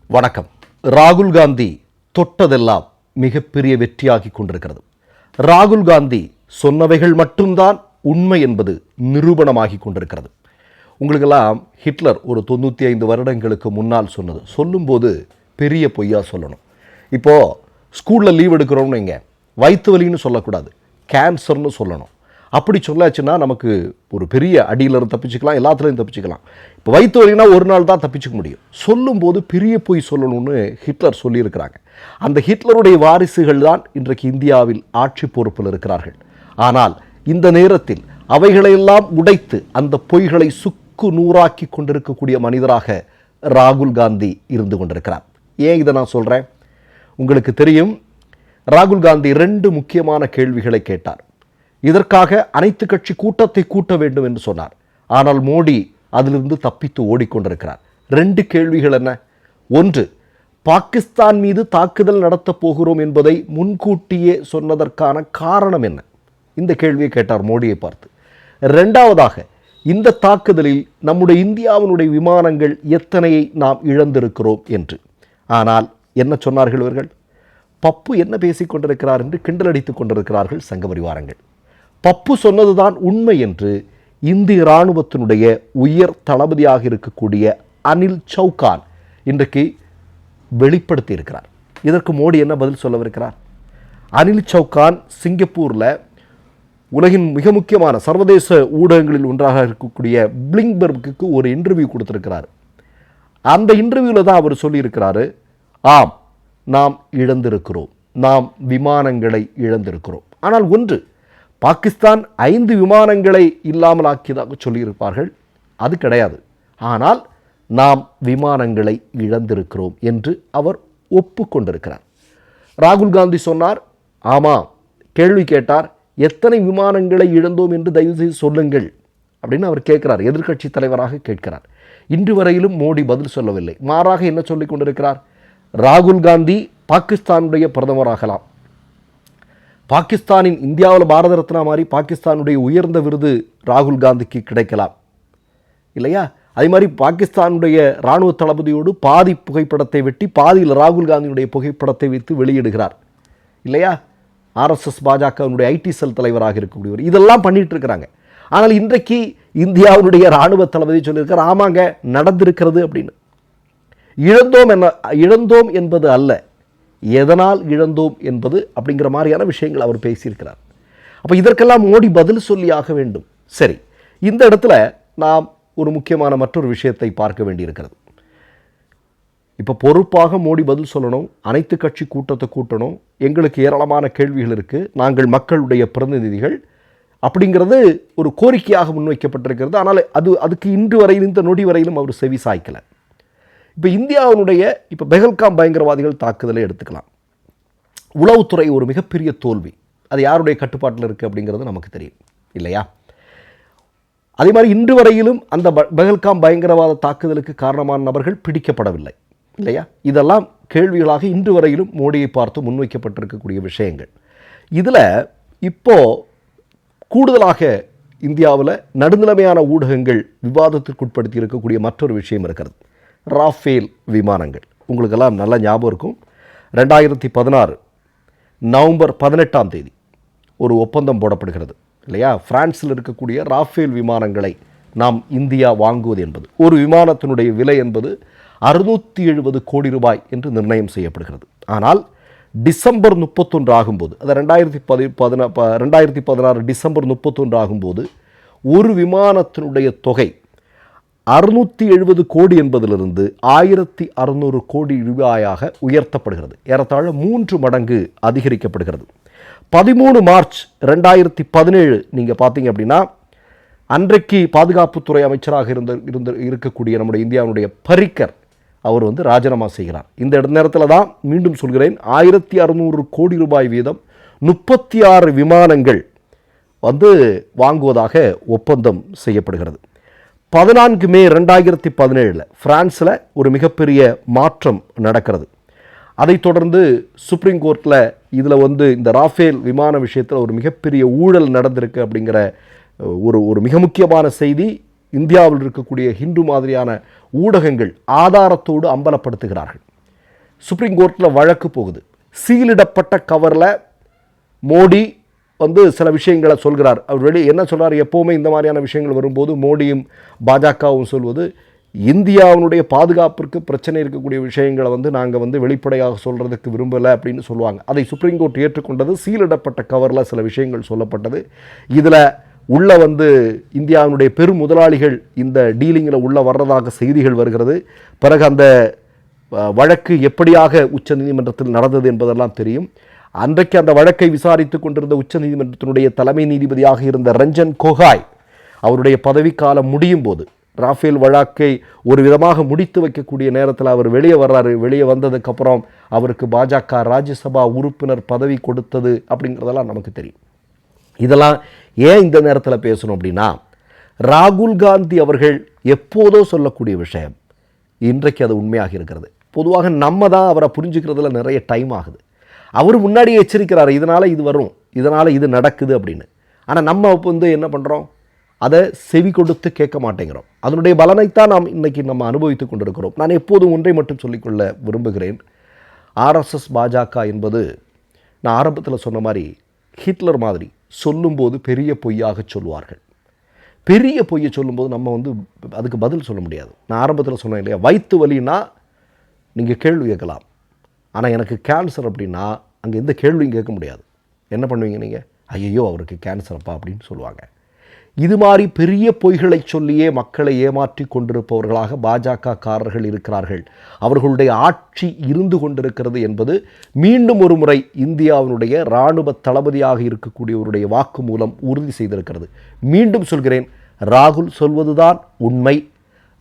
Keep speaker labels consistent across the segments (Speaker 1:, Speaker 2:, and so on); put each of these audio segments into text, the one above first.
Speaker 1: வணக்கம். ராகுல் காந்தி தொட்டதெல்லாம் மிகப்பெரிய வெற்றியாகி கொண்டிருக்கிறது. ராகுல் காந்தி சொன்னவைகள் மட்டும்தான் உண்மை என்பது நிரூபணமாகி கொண்டிருக்கிறது. உங்களுக்கெல்லாம் ஹிட்லர் ஒரு 95 வருடங்களுக்கு முன்னால் சொல்லும்போது பெரிய பொய்யா சொல்லணும். இப்போது ஸ்கூலில் லீவ் எடுக்கிறோம்னு இங்கே வயிற்று வலின்னு சொல்லக்கூடாது, கேன்சர்னு சொல்லணும். அப்படி சொல்லாச்சுன்னா நமக்கு ஒரு பெரிய அடியிலிருந்து தப்பிச்சுக்கலாம், எல்லாத்துலேயும் தப்பிச்சுக்கலாம். இப்போ வயிற்று வலினா ஒரு நாள் தான் தப்பிச்சுக்க முடியும். சொல்லும்போது பெரிய பொய் சொல்லணும்னு ஹிட்லர் சொல்லியிருக்கிறாங்க. அந்த ஹிட்லருடைய வாரிசுகள் தான் இன்றைக்கு இந்தியாவில் ஆட்சி பொறுப்பில் இருக்கிறார்கள். ஆனால் இந்த நேரத்தில் அவைகளையெல்லாம் உடைத்து அந்த பொய்களை சுக்கு நூறாக்கி கொண்டிருக்கக்கூடிய மனிதராக ராகுல் காந்தி இருந்து கொண்டிருக்கிறார். ஏன் இதை நான் சொல்கிறேன்? உங்களுக்கு தெரியும், ராகுல் காந்தி 2 முக்கியமான கேள்விகளை கேட்டார். இதற்காக அனைத்து கட்சி கூட்டத்தை கூட்ட வேண்டும் என்று சொன்னார். ஆனால் மோடி அதிலிருந்து தப்பித்து ஓடிக்கொண்டிருக்கிறார். 2 கேள்விகள் என்ன? ஒன்று, பாகிஸ்தான் மீது தாக்குதல் நடத்தப் போகிறோம் என்பதை முன்கூட்டியே சொன்னதற்கான காரணம் என்ன? இந்த கேள்வியை கேட்டார் மோடியை பார்த்து. 2வதாக, இந்த தாக்குதலில் நம்முடைய இந்தியாவினுடைய விமானங்கள் எத்தனையை நாம் இழந்திருக்கிறோம் என்று. ஆனால் என்ன சொன்னார்கள் இவர்கள்? பப்பு என்ன பேசிக் கொண்டிருக்கிறார் என்று கிண்டல் அடித்துக் கொண்டிருக்கிறார்கள் சங்க பரிவாரங்கள். பப்பு சொன்னதுதான் உண்மை என்று இந்திய இராணுவத்தினுடைய உயர் தளபதியாக இருக்கக்கூடிய அனில் சௌகான் இன்றைக்கு வெளிப்படுத்தி இருக்கிறார். இதற்கு மோடி என்ன பதில் சொல்லவிருக்கிறார்? அனில் சௌகான் சிங்கப்பூரில் உலகின் மிக முக்கியமான சர்வதேச ஊடகங்களில் ஒன்றாக இருக்கக்கூடிய பிளிம்பர்க்கு ஒரு இன்டர்வியூ கொடுத்திருக்கிறார். அந்த இன்டர்வியூவில் தான் அவர் சொல்லியிருக்கிறாரு, ஆம், நாம் இழந்திருக்கிறோம், நாம் விமானங்களை இழந்திருக்கிறோம். ஆனால் ஒன்று, பாகிஸ்தான் 5 விமானங்களை இல்லாமல் ஆக்கியதாக சொல்லியிருப்பார்கள், அது கிடையாது. ஆனால் நாம் விமானங்களை இழந்திருக்கிறோம் என்று அவர் ஒப்புக்கொண்டிருக்கிறார். ராகுல் காந்தி சொன்னார், ஆமாம். கேள்வி கேட்டார், எத்தனை விமானங்களை இழந்தோம் என்று தயவுசெய்து சொல்லுங்கள் அப்படின்னு அவர் கேட்கிறார். எதிர்க்கட்சி தலைவராக கேட்கிறார். இன்று வரையிலும் மோடி பதில் சொல்லவில்லை. மாறாக என்ன சொல்லிக் கொண்டிருக்கிறார்? ராகுல் காந்தி பாகிஸ்தானுடைய பிரதமராகலாம், பாகிஸ்தானின் இந்தியாவில் பாரத ரத்னா மாதிரி பாகிஸ்தானுடைய உயர்ந்த விருது ராகுல் காந்திக்கு கிடைக்கலாம் இல்லையா? அதே மாதிரி பாகிஸ்தானுடைய இராணுவ தளபதியோடு பாதி புகைப்படத்தை வெட்டி பாதியில் ராகுல் காந்தியுடைய புகைப்படத்தை வைத்து வெளியிடுகிறார் இல்லையா? ஆர்எஸ்எஸ் பாஜகவினுடைய ஐடி செல் தலைவராக இருக்கக்கூடியவர் இதெல்லாம் பண்ணிட்டு இருக்கிறாங்க. ஆனால் இன்றைக்கு இந்தியாவுடைய இராணுவ தளபதி சொல்லியிருக்கார், ஆமாங்க நடந்திருக்கிறது அப்படின்னு. இழந்தோம் என்பது அல்ல, எதனால் இழந்தோம் என்பது அப்படிங்கிற மாதிரியான விஷயங்கள் அவர் பேசியிருக்கிறார். அப்போ இதற்கெல்லாம் மோடி பதில் சொல்லி ஆக வேண்டும். சரி, இந்த இடத்துல நாம் ஒரு முக்கியமான மற்றொரு விஷயத்தை பார்க்க வேண்டியிருக்கிறது. இப்போ பொறுப்பாக மோடி பதில் சொல்லணும், அனைத்து கட்சி கூட்டத்தை கூட்டணும், எங்களுக்கு ஏராளமான கேள்விகள் இருக்குது, நாங்கள் மக்களுடைய பிரதிநிதிகள் அப்படிங்கிறது ஒரு கோரிக்கையாக முன்வைக்கப்பட்டிருக்கிறது. ஆனால் அதுக்கு இன்று வரையில் இந்த நொடி வரையிலும் அவர் செவி சாய்க்கலை. இப்போ இந்தியாவினுடைய பெஹல்காம் பயங்கரவாதிகள் தாக்குதலை எடுத்துக்கலாம். உளவுத்துறை ஒரு மிகப்பெரிய தோல்வி. அது யாருடைய கட்டுப்பாட்டில் இருக்குது அப்படிங்கிறது நமக்கு தெரியும் இல்லையா? அதே மாதிரி இன்று வரையிலும் அந்த பெஹல்காம் பயங்கரவாத தாக்குதலுக்கு காரணமான நபர்கள் பிடிக்கப்படவில்லை இல்லையா? இதெல்லாம் கேள்விகளாக இன்று வரையிலும் மோடியை பார்த்து முன்வைக்கப்பட்டிருக்கக்கூடிய விஷயங்கள். இதில் இப்போது கூடுதலாக இந்தியாவில் நடுநிலைமையான ஊடகங்கள் விவாதத்திற்குட்படுத்தி இருக்கக்கூடிய மற்றொரு விஷயம் இருக்கிறது. ராஃபேல் விமானங்கள் உங்களுக்கெல்லாம் நல்ல ஞாபகம் இருக்கும். 2016 நவம்பர் 18 ஒரு ஒப்பந்தம் போடப்படுகிறது இல்லையா? பிரான்சில் இருக்கக்கூடிய ராஃபேல் விமானங்களை நாம் இந்தியா வாங்குவது என்பது, ஒரு விமானத்தினுடைய விலை என்பது 670 கோடி ரூபாய் என்று நிர்ணயம் செய்யப்படுகிறது. ஆனால் டிசம்பர் 31 ஆகும்போது, அது 2016 டிசம்பர் 31 ஆகும்போது ஒரு விமானத்தினுடைய தொகை 670 கோடி என்பதிலிருந்து 1600 கோடி ரூபாயாக உயர்த்தப்படுகிறது. ஏறத்தாழ 3 மடங்கு அதிகரிக்கப்படுகிறது. 13 மார்ச் 2017 நீங்கள் பார்த்தீங்க அப்படின்னா, அன்றைக்கு பாதுகாப்புத்துறை அமைச்சராக இருக்கக்கூடிய நம்முடைய இந்தியாவுடைய பரிக்கர் அவர் ராஜினாமா செய்கிறார். இந்த நேரத்தில் தான் மீண்டும் சொல்கிறேன், 1600 கோடி ரூபாய் வீதம் 36 விமானங்கள் வாங்குவதாக ஒப்பந்தம் செய்யப்படுகிறது. 14 மே 2017 பிரான்ஸில் ஒரு மிகப்பெரிய மாற்றம் நடக்கிறது. அதைத் தொடர்ந்து சுப்ரீம் கோர்ட்டில் இதில் இந்த ராஃபேல் விமான விஷயத்தில் ஒரு மிகப்பெரிய ஊழல் நடந்திருக்கு அப்படிங்கிற ஒரு மிக முக்கியமான செய்தி இந்தியாவில் இருக்கக்கூடிய ஹிந்து மாதிரியான ஊடகங்கள் ஆதாரத்தோடு அம்பலப்படுத்துகிறார்கள். சுப்ரீம் கோர்ட்டில் வழக்கு போகுது. சீலிடப்பட்ட கவரில் மோடி சில விஷயங்களை சொல்கிறார். அவர் வெளியே என்ன சொல்கிறார்? எப்போவுமே இந்த மாதிரியான விஷயங்கள் வரும்போது மோடியும் பாஜகவும் சொல்வது, இந்தியாவினுடைய பாதுகாப்பிற்கு பிரச்சனை இருக்கக்கூடிய விஷயங்களை நாங்கள் வெளிப்படையாக சொல்கிறதுக்கு விரும்பலை அப்படின்னு சொல்லுவாங்க. அதை சுப்ரீம் கோர்ட் ஏற்றுக்கொண்டது. சீலிடப்பட்ட கவரில் சில விஷயங்கள் சொல்லப்பட்டது. இதில் உள்ள இந்தியாவினுடைய பெரும் முதலாளிகள் இந்த டீலிங்கில் உள்ள வர்றதாக செய்திகள் வருகிறது. பிறகு அந்த வழக்கு எப்படியாக உச்சநீதிமன்றத்தில் நடந்தது என்பதெல்லாம் தெரியும். அன்றைக்கு அந்த வழக்கை விசாரித்து கொண்டிருந்த உச்சநீதிமன்றத்தினுடைய தலைமை நீதிபதியாக இருந்த ரஞ்சன் கோகாய் அவருடைய பதவிக்காலம் முடியும் போது, ராஃபேல் வழக்கை ஒரு விதமாக முடித்து வைக்கக்கூடிய நேரத்தில் அவர் வெளியே வர்றாரு. வெளியே வந்ததுக்கப்புறம் அவருக்கு பாஜக ராஜ்யசபா உறுப்பினர் பதவி கொடுத்தது அப்படிங்கிறதெல்லாம் நமக்கு தெரியும். இதெல்லாம் ஏன் இந்த நேரத்தில் பேசணும் அப்படின்னா, ராகுல் காந்தி அவர்கள் எப்போதோ சொல்லக்கூடிய விஷயம் இன்றைக்கு அது உண்மையாக இருக்கிறது. பொதுவாக நம்ம தான் அவரை புரிஞ்சுக்கிறதுல நிறைய டைம் ஆகுது. அவர் முன்னாடியே எச்சரிக்கிறார், இதனால் இது வரும், இதனால் இது நடக்குது அப்படின்னு. ஆனால் நம்ம என்ன பண்ணுறோம்? அதை செவி கொடுத்து கேட்க மாட்டேங்கிறோம். அதனுடைய பலனைத்தான் நாம் இன்றைக்கி நம்ம அனுபவித்து கொண்டிருக்கிறோம். நான் எப்போதும் ஒன்றை மட்டும் சொல்லிக்கொள்ள விரும்புகிறேன். ஆர்எஸ்எஸ் பாஜக என்பது நான் ஆரம்பத்தில் சொன்ன மாதிரி ஹிட்லர் மாதிரி சொல்லும்போது பெரிய பொய்யாக சொல்லுவார்கள். பெரிய பொய்யை சொல்லும்போது நம்ம அதுக்கு பதில் சொல்ல முடியாது. நான் ஆரம்பத்தில் சொன்னேன் இல்லையா, வயிற்று வலின்னா நீங்கள் கேள்வி கேட்கலாம், ஆனால் எனக்கு கேன்சர் அப்படின்னா அங்கே எந்த கேள்வியும் கேட்க முடியாது. என்ன பண்ணுவீங்க நீங்கள்? ஐயோ அவருக்கு கேன்சரப்பா அப்படின்னு சொல்லுவாங்க. இது மாதிரி பெரிய பொய்களை சொல்லியே மக்களை ஏமாற்றி கொண்டிருப்பவர்களாக பாஜக காரர்கள் இருக்கிறார்கள். அவர்களுடைய ஆட்சி இருந்து கொண்டிருக்கிறது என்பது மீண்டும் ஒரு முறை இந்தியாவினுடைய இராணுவ தளபதியாக இருக்கக்கூடியவருடைய வாக்கு மூலம் உறுதி செய்திருக்கிறது. மீண்டும் சொல்கிறேன், ராகுல் சொல்வதுதான் உண்மை.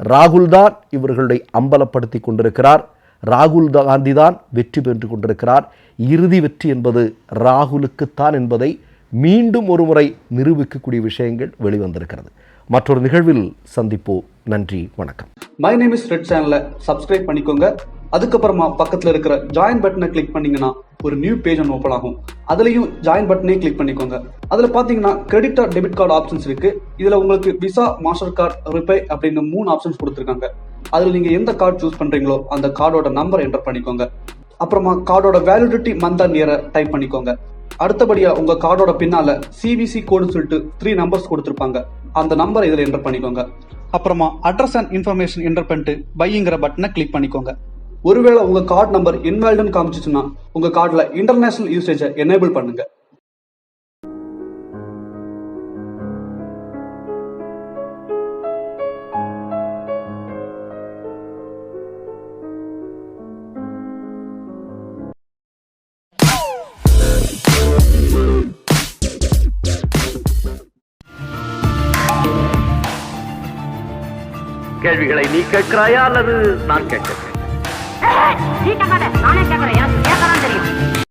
Speaker 1: ராகுல் தான் இவர்களுடைய அம்பலப்படுத்தி கொண்டிருக்கிறார். ராகுல் காந்தி தான் வெற்றி பெற்று கொண்டிருக்கிறார். இறுதி வெற்றி என்பது ராகுலுக்குத்தான் என்பதை மீண்டும் ஒரு முறை நிரூபிக்கக்கூடிய விஷயங்கள் வெளிவந்திருக்கிறது. மற்றொரு நிகழ்வில் சந்திப்போம். நன்றி, வணக்கம்.
Speaker 2: மை நேம் இஸ் ரெட் சேனலை சப்ஸ்கிரைப் பண்ணிக்கோங்க. அதுக்கப்புறமா பக்கத்தில் இருக்கிற ஜாயின் பட்டனை கிளிக் பண்ணீங்கன்னா ஒரு நியூ பேஜ் ஒன்று ஓப்பன் ஆகும். அதுலேயும் ஜாயின் பட்டனே கிளிக் பண்ணிக்கோங்க. அதில் பார்த்தீங்கன்னா credit R debit card options இருக்கு. இதில் உங்களுக்கு விசா, மாஸ்டர் கார்டு, ரிப்பே அப்படின்னு 3 ஆப்ஷன்ஸ் கொடுத்துருக்காங்க. அதில் நீங்கள் எந்த கார்டு சூஸ் பண்ணுறீங்களோ அந்த கார்டோட நம்பர் என்டர் பண்ணிக்கோங்க. அப்புறமா கார்டோட வேலிடிட்டி மந்த் அண்ட் இயரை டைப் பண்ணிக்கோங்க. அடுத்தபடியா உங்க கார்டோட பின்னால சிவிசி கோடுன்னு சொல்லிட்டு 3 நம்பர்ஸ் கொடுத்துருப்பாங்க. அந்த நம்பர் இதில் என்டர் பண்ணிக்கோங்க. அப்புறமா அட்ரஸ் அண்ட் இன்ஃபர்மேஷன் என்டர் பண்ணிட்டு பைங்கிற பட்டனை கிளிக் பண்ணிக்கோங்க. ஒருவேளை உங்க கார்டு நம்பர் இன்வாலிட்னு காமிச்சிச்சுன்னா உங்க கார்டுல இன்டர்நேஷனல் யூசேஜை எனேபிள் பண்ணுங்க.
Speaker 3: கேள்விகளை நீ கேட்கிறாயா அல்லது நான் கேட்கிறேன்?
Speaker 4: நீ கேட்காத, நானே கேட்கிறேன். எனக்கு கேட்கலாம் தெரியும்.